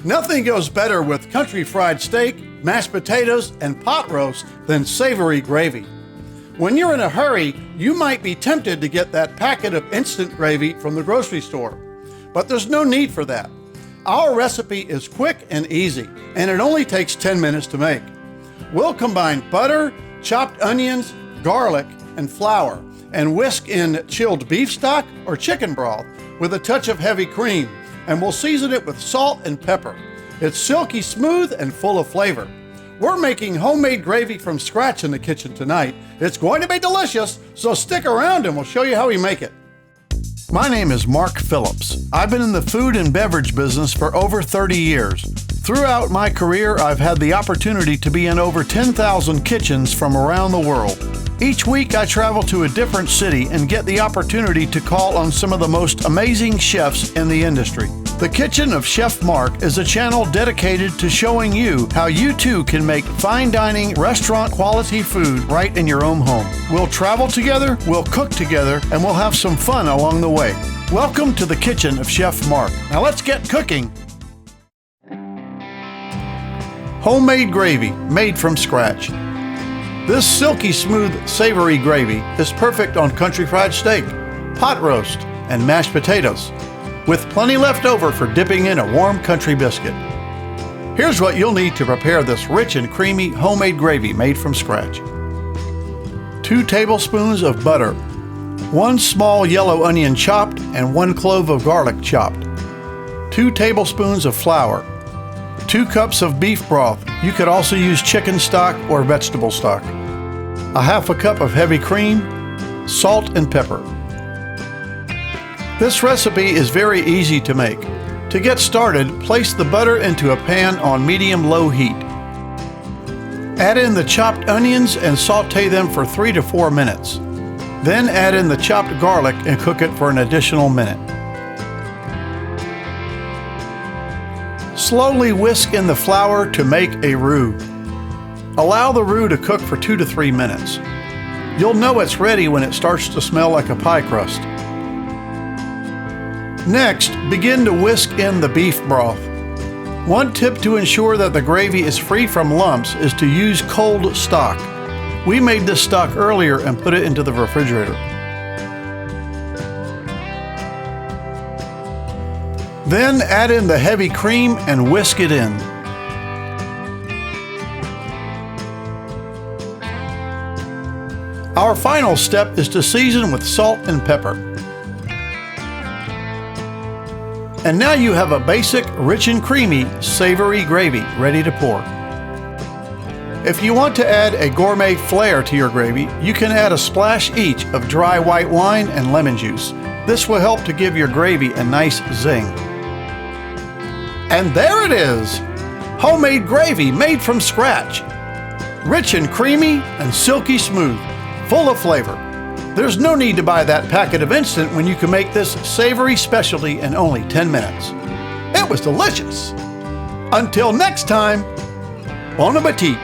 Nothing goes better with country fried steak, mashed potatoes, and pot roast than savory gravy. When you're in a hurry, you might be tempted to get that packet of instant gravy from the grocery store. But there's no need for that. Our recipe is quick and easy, and it only takes 10 minutes to make. We'll combine butter, chopped onions, garlic, and flour, and whisk in chilled beef stock or chicken broth with a touch of heavy cream, and we'll season it with salt and pepper. It's silky smooth and full of flavor. We're making homemade gravy from scratch in the kitchen tonight. It's going to be delicious, so stick around and we'll show you how we make it. My name is Mark Phillips. I've been in the food and beverage business for over 30 years. Throughout my career, I've had the opportunity to be in over 10,000 kitchens from around the world. Each week, I travel to a different city and get the opportunity to call on some of the most amazing chefs in the industry. The Kitchen of Chef Mark is a channel dedicated to showing you how you too can make fine dining, restaurant quality food right in your own home. We'll travel together, we'll cook together, and we'll have some fun along the way. Welcome to the Kitchen of Chef Mark. Now let's get cooking. Homemade gravy made from scratch. This silky smooth savory gravy is perfect on country fried steak, pot roast, and mashed potatoes, with plenty left over for dipping in a warm country biscuit. Here's what you'll need to prepare this rich and creamy homemade gravy made from scratch. 2 tablespoons of butter, 1 small yellow onion chopped, and 1 clove of garlic chopped, 2 tablespoons of flour, 2 cups of beef broth. You could also use chicken stock or vegetable stock, 1/2 cup of heavy cream, salt and pepper. This recipe is very easy to make. To get started, place the butter into a pan on medium-low heat. Add in the chopped onions and sauté them for 3 to 4 minutes. Then add in the chopped garlic and cook it for an additional minute. Slowly whisk in the flour to make a roux. Allow the roux to cook for 2 to 3 minutes. You'll know it's ready when it starts to smell like a pie crust. Next, begin to whisk in the beef broth. One tip to ensure that the gravy is free from lumps is to use cold stock. We made this stock earlier and put it into the refrigerator. Then add in the heavy cream and whisk it in. Our final step is to season with salt and pepper. And now you have a basic, rich and creamy, savory gravy ready to pour. If you want to add a gourmet flair to your gravy, you can add a splash each of dry white wine and lemon juice. This will help to give your gravy a nice zing. And there it is! Homemade gravy made from scratch. Rich and creamy and silky smooth, full of flavor. There's no need to buy that packet of instant when you can make this savory specialty in only 10 minutes. It was delicious. Until next time, bon appetit.